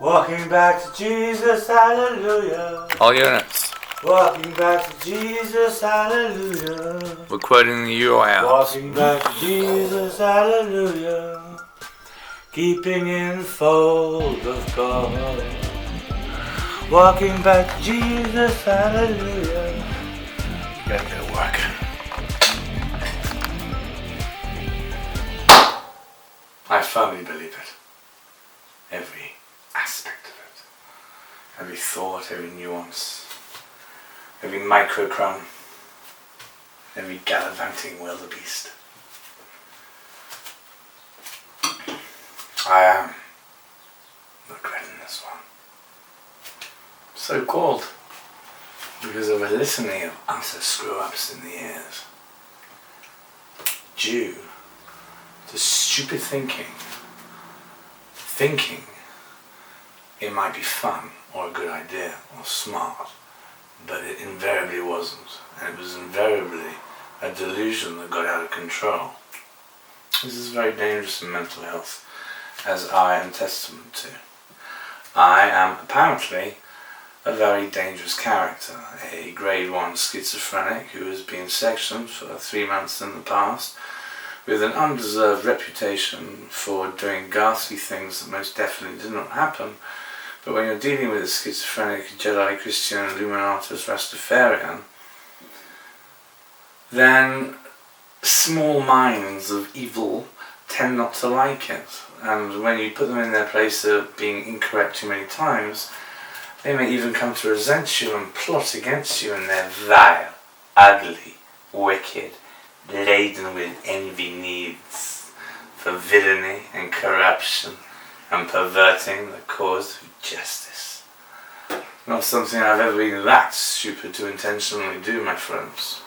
Walking back to Jesus, hallelujah. All units. Walking back to Jesus, hallelujah. We're quoting the URL. Walking back to Jesus, hallelujah. Keeping in the fold of God. Walking back to Jesus, hallelujah. You gotta go to work. I firmly believe it. Every aspect of it. Every thought, every nuance. Every microcrumb. Every gallivanting wildebeest. I am regretting this one. So called because of a litany of utter screw-ups in the ears, due to stupid thinking it might be fun or a good idea or smart, but it invariably wasn't, and it was invariably a delusion that got out of control. This is very dangerous in mental health, as I am testament to. I am apparently a very dangerous character, a grade 1 schizophrenic who has been sectioned for 3 months in the past, with an undeserved reputation for doing ghastly things that most definitely did not happen. But when you're dealing with a schizophrenic Jedi Christian Illuminatus Rastafarian, then small minds of evil tend not to like it, and when you put them in their place of being incorrect too many times, they may even come to resent you and plot against you in their vile, ugly, wicked, laden with envy needs for villainy and corruption and perverting the cause of justice. Not something I've ever been that stupid to intentionally do, my friends.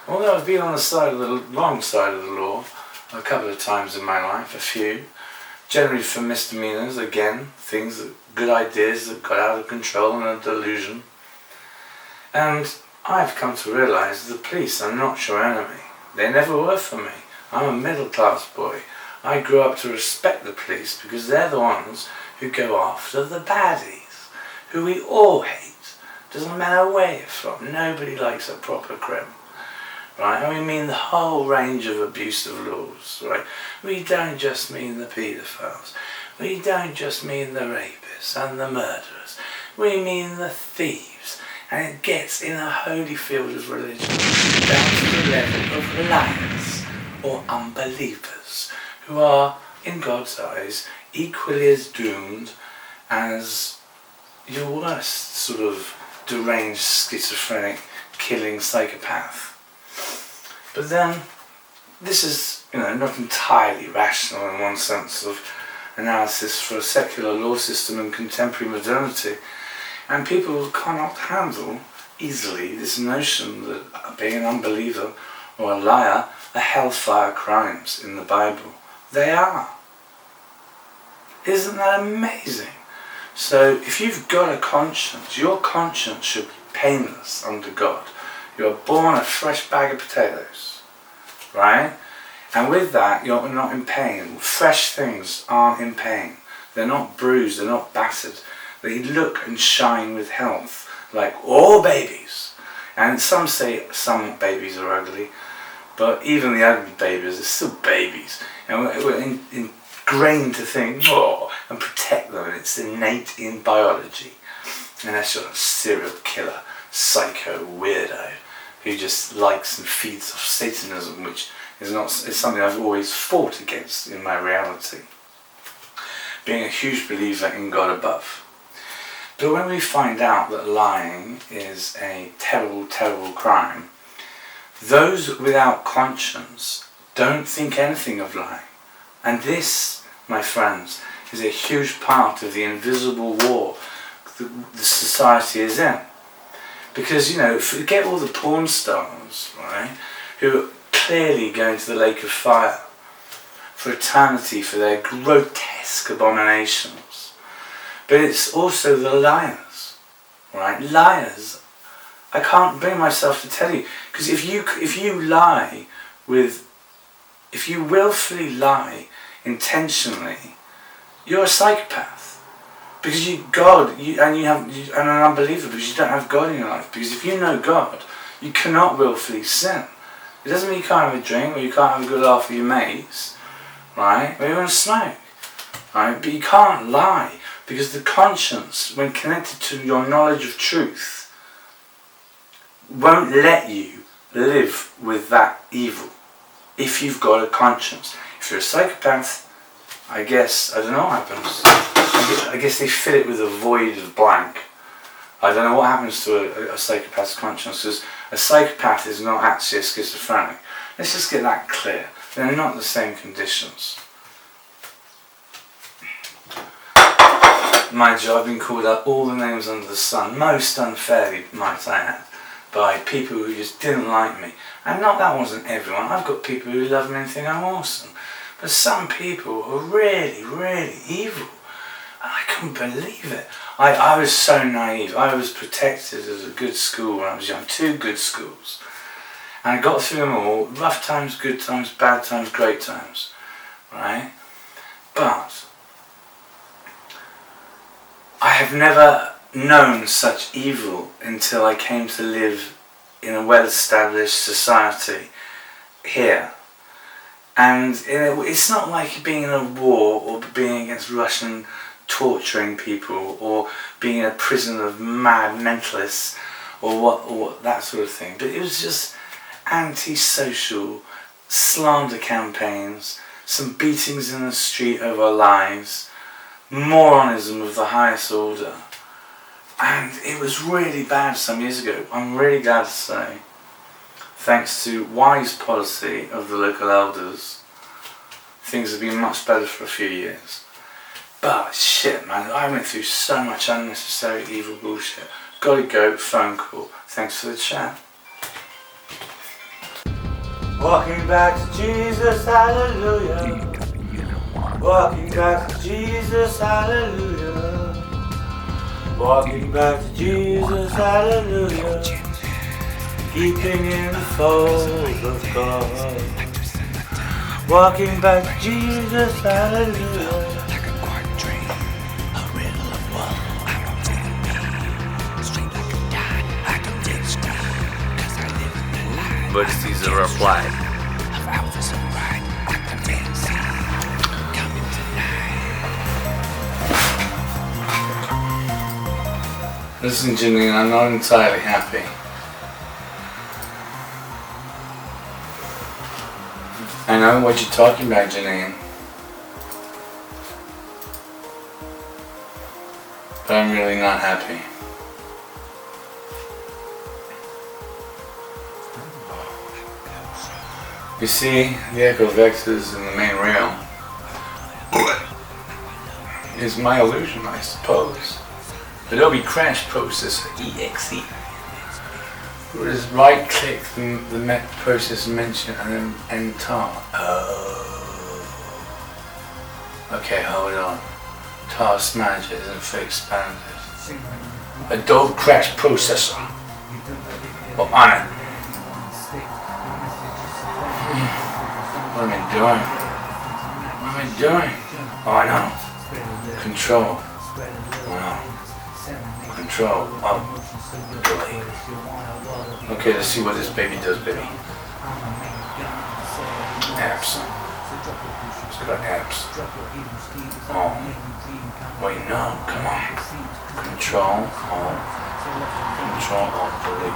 Although I've been on the side of the wrong side of the law a couple of times in my life, a few, generally for misdemeanors, again, things that, good ideas that got out of control and a delusion. And I've come to realise the police are not your enemy. They never were for me. I'm a middle class boy. I grew up to respect the police because they're the ones who go after the baddies, who we all hate. Doesn't matter where you're from, nobody likes a proper crime. Right, and we mean the whole range of abusive laws, right? We don't just mean the paedophiles. We don't just mean the rapists and the murderers. We mean the thieves. And it gets in a holy field of religion down to the level of liars or unbelievers, who are, in God's eyes, equally as doomed as your worst sort of deranged, schizophrenic, killing psychopath. But then, this is, not entirely rational in one sense of analysis for a secular law system in contemporary modernity, and people cannot handle easily this notion that being an unbeliever or a liar are hellfire crimes in the Bible. They are. Isn't that amazing? So if you've got a conscience, your conscience should be painless under God. You're born a fresh bag of potatoes, right? And with that, you're not in pain. Fresh things aren't in pain. They're not bruised, they're not battered. They look and shine with health, like all babies. And some say some babies are ugly, but even the ugly babies are still babies. And we're ingrained to think, and protect them, and it's innate in biology. Unless you're a serial killer, psycho weirdo, who just likes and feeds off Satanism, which is something I've always fought against in my reality. Being a huge believer in God above. But when we find out that lying is a terrible, terrible crime, those without conscience don't think anything of lying. And this, my friends, is a huge part of the invisible war the society is in. Because, forget all the porn stars, right, who are clearly going to the lake of fire for eternity for their grotesque abominations. But it's also the liars, right? Liars. I can't bring myself to tell you, because if you willfully lie intentionally, you're a psychopath, Because and an unbeliever because you don't have God in your life. Because if you know God, you cannot willfully sin. It doesn't mean you can't have a drink or you can't have a good laugh with your mates, right? Or you want to smoke, right? But you can't lie because the conscience, when connected to your knowledge of truth, won't let you live with that evil if you've got a conscience. If you're a psychopath, I don't know what happens. I guess they fill it with a void of blank. I don't know what happens to a psychopath's conscience, because a psychopath is not actually a schizophrenic. Let's just get that clear. They're not the same conditions. Mind you, I've been called out all the names under the sun, most unfairly, might I add, by people who just didn't like me. And that wasn't everyone. I've got people who love me and think I'm awesome. But some people are really, really evil. And I couldn't believe it. I was so naive. I was protected as a good school when I was young. 2 good schools. And I got through them all. Rough times, good times, bad times, great times. Right? But I have never known such evil until I came to live in a well-established society here. And it's not like being in a war or being against Russian torturing people or being in a prison of mad mentalists or that sort of thing. But it was just anti-social slander campaigns, some beatings in the street over lies, moronism of the highest order. And it was really bad some years ago. I'm really glad to say, thanks to wise policy of the local elders, things have been much better for a few years. But shit, man, I went through so much unnecessary evil bullshit. Gotta go, phone call. Thanks for the chat. Walking back to Jesus, hallelujah. Walking back to Jesus, hallelujah. Walking back to Jesus, hallelujah. Keeping in the fold of God. Walking back to Jesus, hallelujah. But these are applied. Listen, Janine, I'm not entirely happy. I know what you're talking about, Janine. But I'm really not happy. You see, the echo vectors in the main realm is my illusion, I suppose. Adobe Crash Processor EXE. Where just right click the process mention and then enter. Oh. Okay, hold on. Task Manager isn't fully expanded. Adobe Crash Processor. Well, on it. What am I doing? What am I doing? Oh, I know. Control. Oh, no. Control. Oh, delete. Okay, let's see what this baby does, baby. Apps. Let's go to apps. Oh. Wait, no. Come on. Control. Oh. Control. Oh, delete.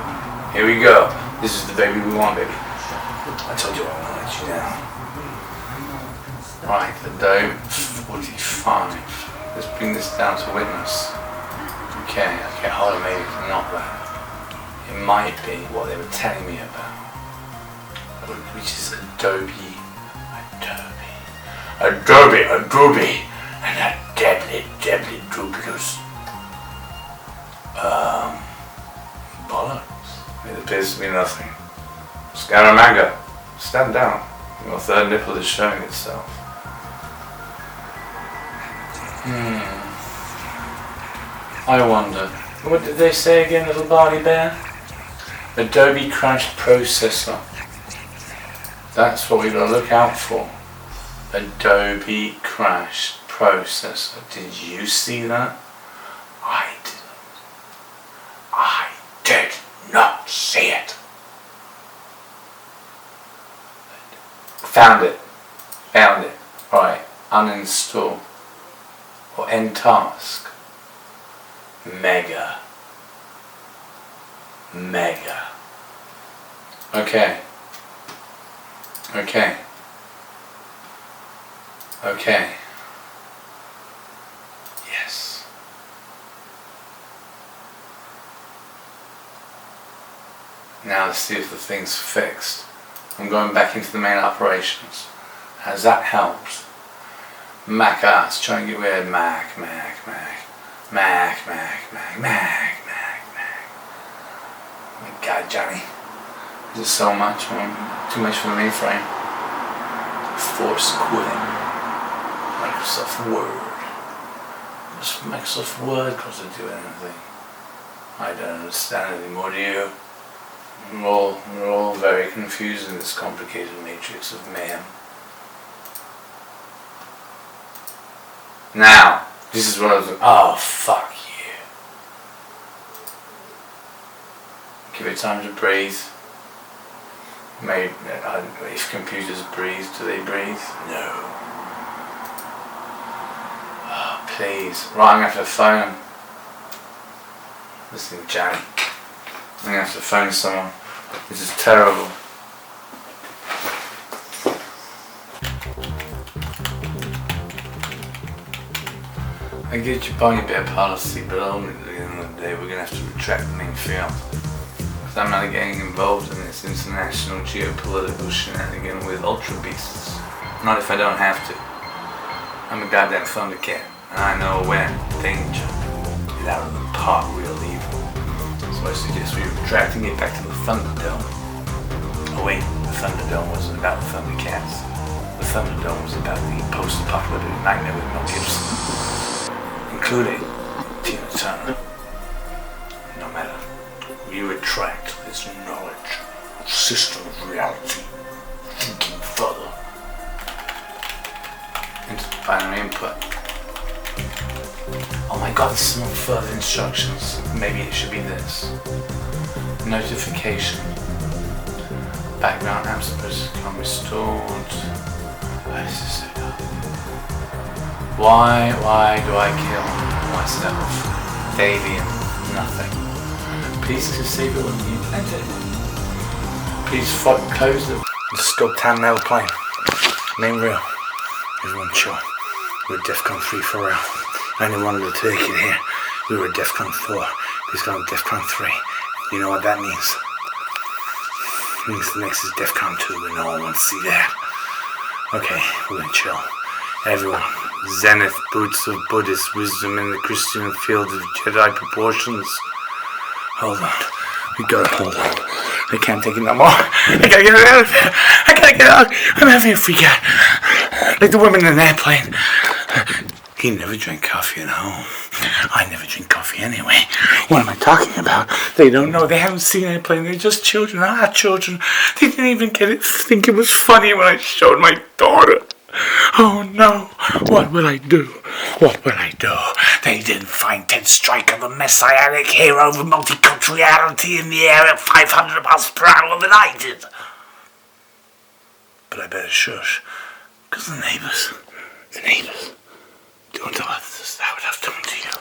Here we go. This is the baby we want, baby. I told you I won't let you down. Right, Adobe 45. Let's bring this down to witness. Okay, hold on, maybe it's not that. It might be what they were telling me about. Which is Adobe. And that deadly duplicus. Bollocks. It appears to be nothing. Scaramanga, stand down. Your third nipple is showing itself. I wonder. What did they say again, little Barney Bear? Adobe Crash Processor. That's what we've got to look out for. Adobe Crash Processor. Did you see that? Found it. Right. Uninstall. Or end task. Mega. Okay. Yes. Now let's see if the thing's fixed. I'm going back into the main operations. Has that helped? Mac ass, trying to get rid of Mac. Oh my God, Johnny. Is it so much, man? Too much for the mainframe. Force quitting. Microsoft Word. Just Microsoft Word doesn't do anything. I don't understand it anymore, do you? We're all very confused in this complicated matrix of mayhem. Now, this is what I was doing. Oh, fuck you. Give it time to breathe. Maybe, if computers breathe, do they breathe? No. Oh, please. Right, I'm going to have to phone. Listen, Johnny. I'm going to have to phone someone. This is terrible. I get your point, better policy, but ultimately, at the end of the day, we're going to have to retract the main field. Because I'm not getting involved in this international geopolitical shenanigan with ultra beasts. Not if I don't have to. I'm a goddamn thundercat, and I know when danger is out of the park, real evil. So I suggest we retract and get back to the Thunderdome. Oh wait, the Thunderdome wasn't about the Thundercats. The Thunderdome was about the post-apocalyptic nightmare with Mel Gibson. Including Tina Turner. No matter, we retract this knowledge of system of reality, thinking further into the binary input. Oh my God, this is not further instructions. Maybe it should be this. Notification. Background apps supposed to become restored. Oh, this is so dumb. Why do I kill myself daily and nothing? Please disable and implant it. Please close the scope tan metal plane. Name real. Everyone chill. We're DEFCON 3 for real. I only wanted to take it here. We were DEFCON 4. He's going to DEFCON 3. You know what that means? It means the next is DEFCON 2 and no one wants to see that. Okay, we're gonna chill. Everyone. Zenith boots of Buddhist wisdom in the Christian field of Jedi proportions. Hold on. We gotta hold on. I can't take it no more. I gotta get out of here. I gotta get out. I'm having a freak out. Like the women in an airplane. He never drank coffee at home. I never drink coffee anyway. What am I talking about? They don't know. They haven't seen an airplane. They're just children. Children. They didn't even think it was funny when I showed my daughter. Oh no, what will I do? They didn't find Ted Stryker, the messianic hero of multiculturality, in the air at 500 miles per hour than I did. But I better shush, because the neighbors, don't tell others that would have done to you.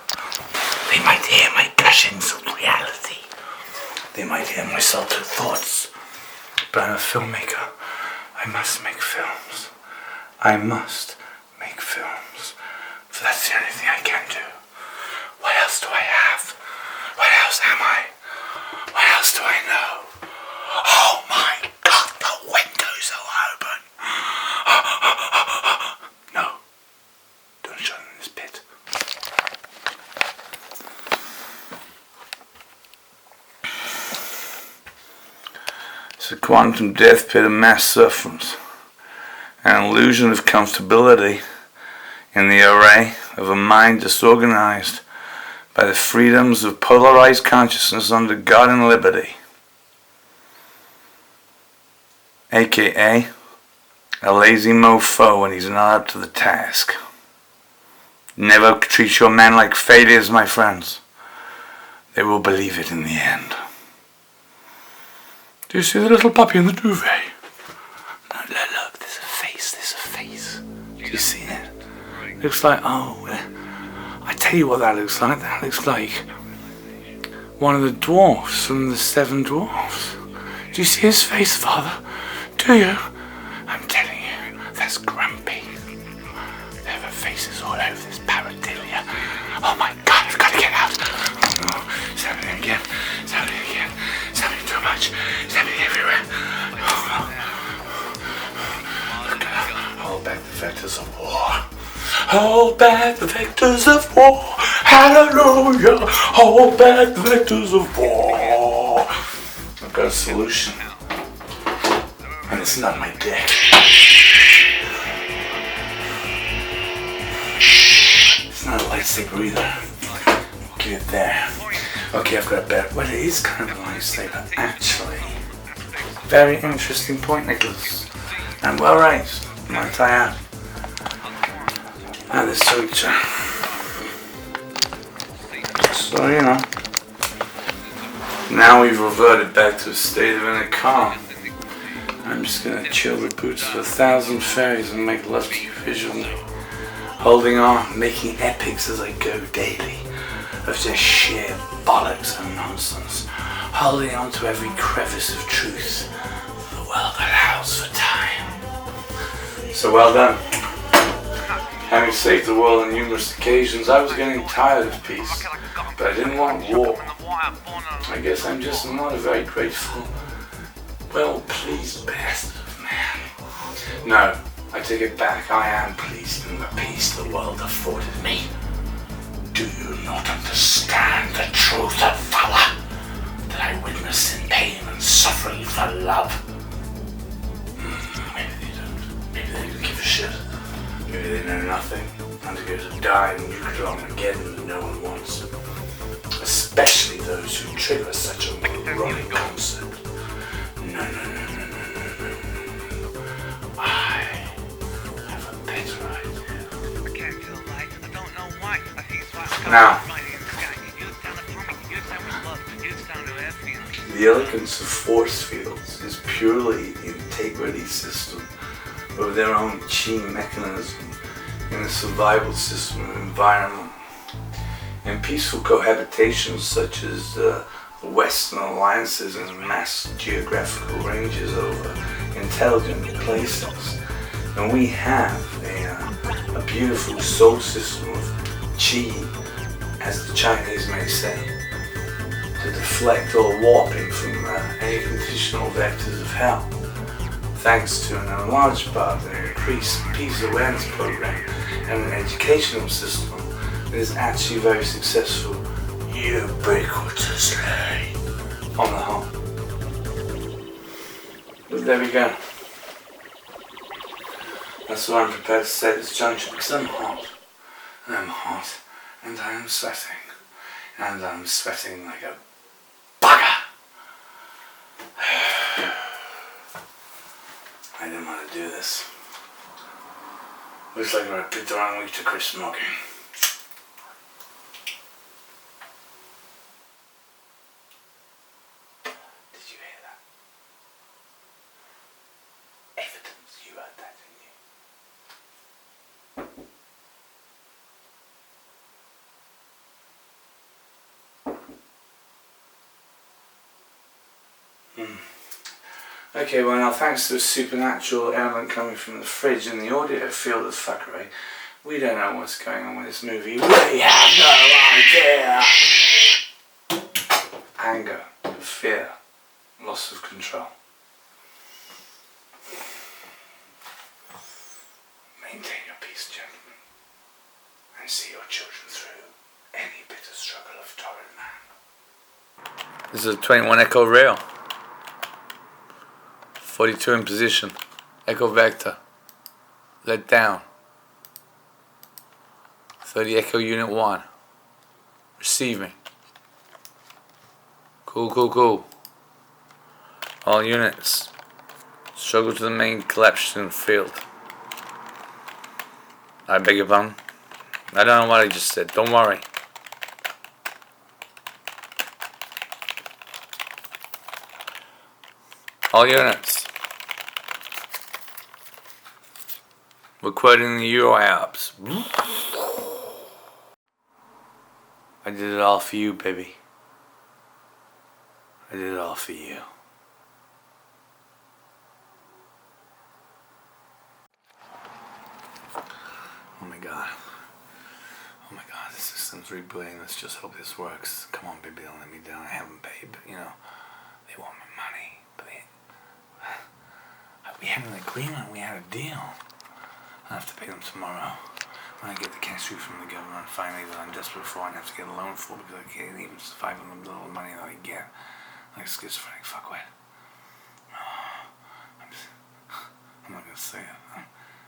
They might hear my gushings of reality. They might hear my salted thoughts. But I'm a filmmaker. I must make films. For that's the only thing I can do. What else do I have? What else am I? What else do I know? Oh my God, the windows are open. No, don't shut in this pit. It's a quantum death pit of mass sufferance. An illusion of comfortability in the array of a mind disorganized by the freedoms of polarized consciousness under God and liberty, aka a lazy mofo when he's not up to the task. Never treat your men like failures, my friends. They will believe it in the end. Do you see the little puppy in the duvet? Look, there's a Do you see it? Looks like, I tell you what that looks like. That looks like one of the dwarfs from the 7 Dwarfs. Do you see his face, Father? Do you? I'm telling you, that's Grumpy. There are faces all over this pareidolia. Oh my God, I've got to get out. Oh no, it's happening again. It's happening again. It's happening too much. It's happening everywhere. Oh no. Look at that. Hold back the vectors of war. Hold back the vectors of war. Hallelujah. Hold back the vectors of war. I've got a solution. And it's not my dick. It's not a lightsaber either. We'll give it there. Okay, I've got a better. Well, it is kind of a lightsaber, actually. Very interesting point, Nicholas. And well raised, might I add. And this teacher. So, you know. Now we've reverted back to a state of inner calm. I'm just gonna chill the boots of 1,000 fairies and make love to you visually. Holding on, making epics as I go daily. Of just sheer bollocks and nonsense. Holding on to every crevice of truth the world allows for time. So well done. Having saved the world on numerous occasions, I was getting tired of peace. But I didn't want war. I guess I'm just not a very grateful, well-pleased bastard of man. No, I take it back. I am pleased in the peace the world afforded me. Do you not understand the truth of valor that I witness in pain and suffering for love? Maybe they don't. Maybe they don't give a shit. Maybe they know nothing and to go to die in nuclear Armageddon that no one wants. Especially those who trigger such a moronic concept. No. I have a better idea. Now, the elegance of force fields is purely the integrity system of their own chi mechanism in a survival system of environment. In peaceful cohabitations such as Western alliances and mass geographical ranges over intelligent places, and we have a beautiful soul system of chi, as the Chinese may say, to deflect all warping from any conditional vectors of hell, thanks to an enlarged part an increased peace awareness program and an educational system that is actually very successful ubiquitously on the whole. But there we go. That's what I'm prepared to say at this juncture, because I'm hot, and I'm hot, and I am sweating, and I'm sweating like a bugger. I didn't want to do this. Looks like I picked the wrong week to quit smoking. Did you hear that? Evidence you heard that, didn't you? Okay, well now thanks to a supernatural element coming from the fridge and the audio field of fuckery, we don't know what's going on with this movie. We have no idea! Anger, fear, loss of control. Maintain your peace, gentlemen, and see your children through any bitter struggle of torrid man. This is a 21 Echo rail. 42 in position. Echo vector. Let down. 30 Echo unit 1. Receiving. Cool. All units. Struggle to the main collapsing field. I beg your pardon. I don't know what I just said. Don't worry. All units. We're quoting the Qwerty Ops. I did it all for you, baby. I did it all for you. Oh my god. Oh my god, the system's rebooting. Let's just hope this works. Come on, baby, don't let me down. I haven't paid, but you know, they want my money. But we had an agreement, we had a deal. I'll have to pay them tomorrow. When I get the cash through from the government, finally, that I'm desperate for and have to get a loan for because I can't even survive on the little money that I get. Like schizophrenic fuckwit. I'm not gonna say it.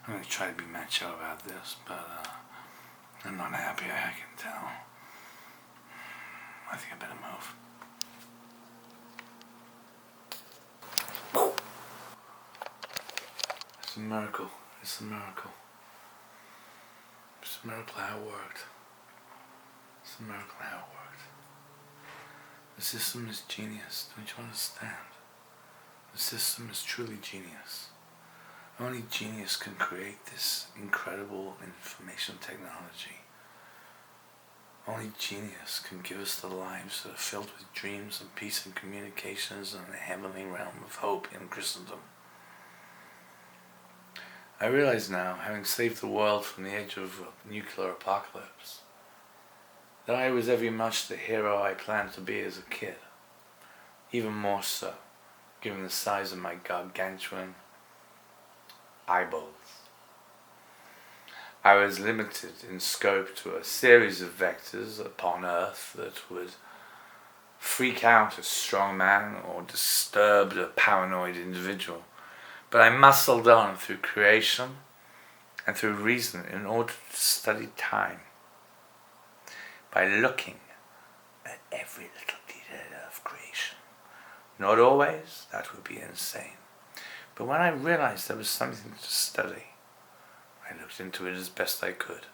I'm gonna try to be macho about this, but I'm not happy, I can tell. I think I better move. It's a miracle. It's a miracle. It's a miracle how it worked. It's a miracle how it worked. The system is genius, don't you understand? The system is truly genius. Only genius can create this incredible information technology. Only genius can give us the lives that are filled with dreams and peace and communications and the heavenly realm of hope in Christendom. I realize now, having saved the world from the edge of a nuclear apocalypse, that I was very much the hero I planned to be as a kid. Even more so, given the size of my gargantuan eyeballs. I was limited in scope to a series of vectors upon Earth that would freak out a strong man or disturb a paranoid individual. But I muscled on through creation and through reason in order to study time by looking at every little detail of creation. Not always, that would be insane. But when I realized there was something to study, I looked into it as best I could.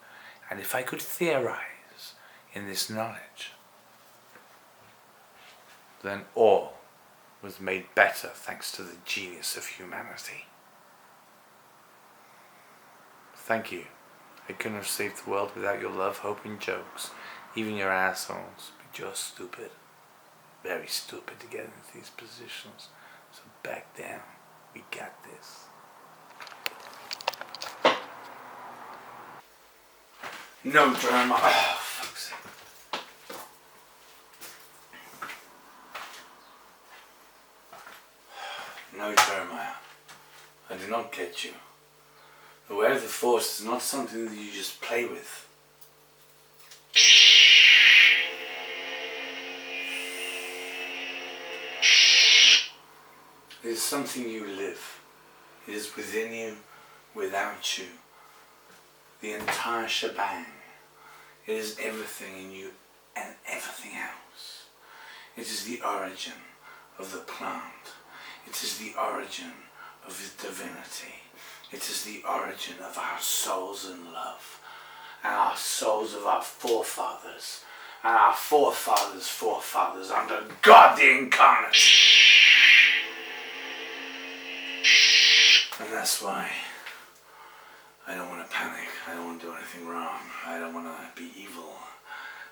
And if I could theorize in this knowledge, then all was made better thanks to the genius of humanity. Thank you. I couldn't have saved the world without your love, hope, and jokes. Even your assholes. But you're stupid. Very stupid to get into these positions. So back down. We got this. No drama. Oh, fuck's sake. No, Jeremiah, I do not get you. The way of the Force is not something that you just play with. It is something you live. It is within you, without you. The entire shebang. It is everything in you and everything else. It is the origin of the plant. It is the origin of his divinity. It is the origin of our souls in love, and our souls of our forefathers, and our forefathers' forefathers under God the Incarnate. And that's why I don't want to panic. I don't want to do anything wrong. I don't want to be evil.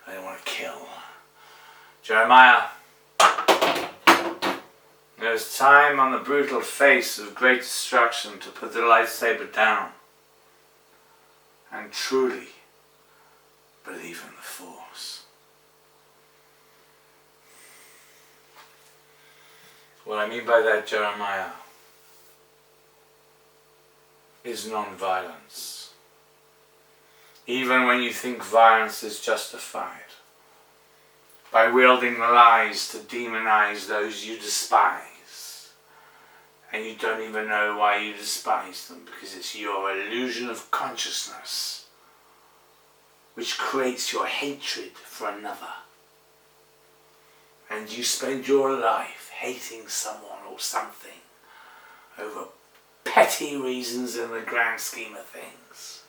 I don't want to kill. Jeremiah, there is time on the brutal face of great destruction to put the lightsaber down and truly believe in the Force. What I mean by that, Jeremiah, is non-violence. Even when you think violence is justified, by wielding lies to demonize those you despise, and you don't even know why you despise them, because it's your illusion of consciousness which creates your hatred for another, and you spend your life hating someone or something over petty reasons in the grand scheme of things.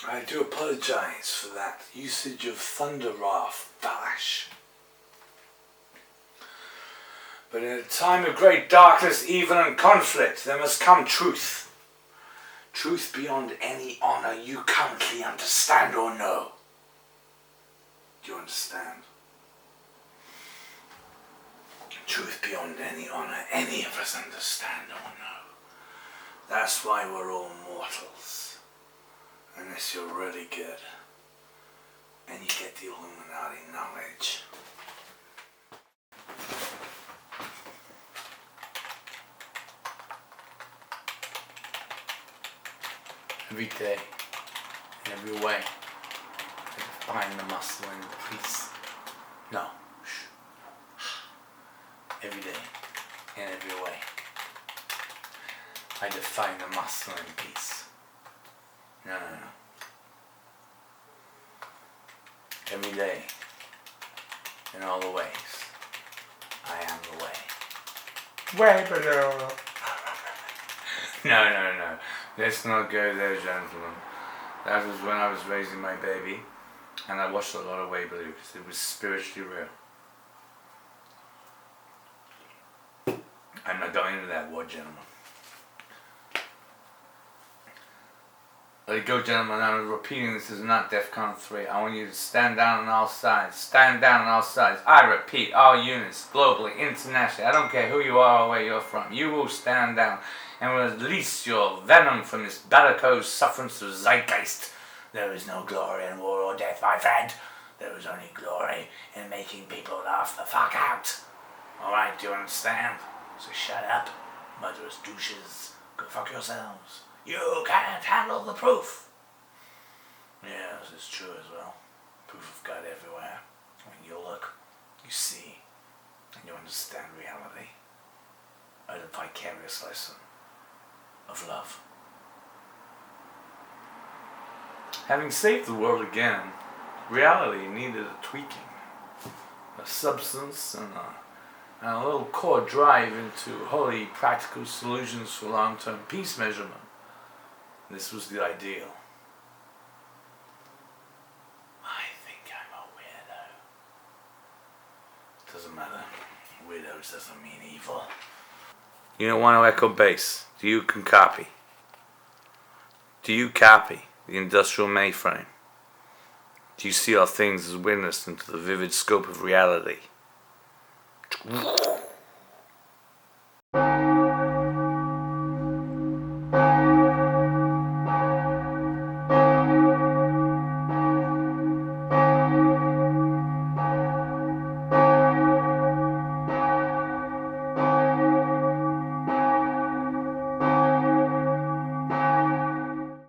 I do apologise for that usage of thunder wrath, Valash. But in a time of great darkness, evil and conflict, there must come truth. Truth beyond any honour you currently understand or know. Do you understand? Truth beyond any honour any of us understand or know. That's why we're all mortals. Unless you're really good. And you get the Illuminati knowledge. Every day, in every way, I define the muscle in peace. No, shh. Every day, in every way, I define the muscle in peace. No. Every day, in all the ways, I am the way. Way below. No. Let's not go there, gentlemen. That was when I was raising my baby, and I watched a lot of Way Below because it was spiritually real. I'm not going into that word, gentlemen. Let it go, gentlemen. I'm repeating, this is not DEFCON 3. I want you to stand down on all sides. Stand down on all sides. I repeat, all units, globally, internationally. I don't care who you are or where you're from. You will stand down and will release your venom from this bellicose sufferance of zeitgeist. There is no glory in war or death, my friend. There is only glory in making people laugh the fuck out. Alright, do you understand? So shut up, murderous douches. Go fuck yourselves. You can't handle the proof. Yes, it's true as well. Proof of God everywhere. When you look, you see, and you understand reality. A vicarious lesson of love. Having saved the world again, reality needed a tweaking, a substance and a little core drive into wholly practical solutions for long-term peace measurement. This was the ideal. I think I'm a weirdo. Doesn't matter. Weirdos doesn't mean evil. You don't want to echo bass. Do you can copy? Do you copy the industrial mainframe? Do you see all things as witnessed into the vivid scope of reality?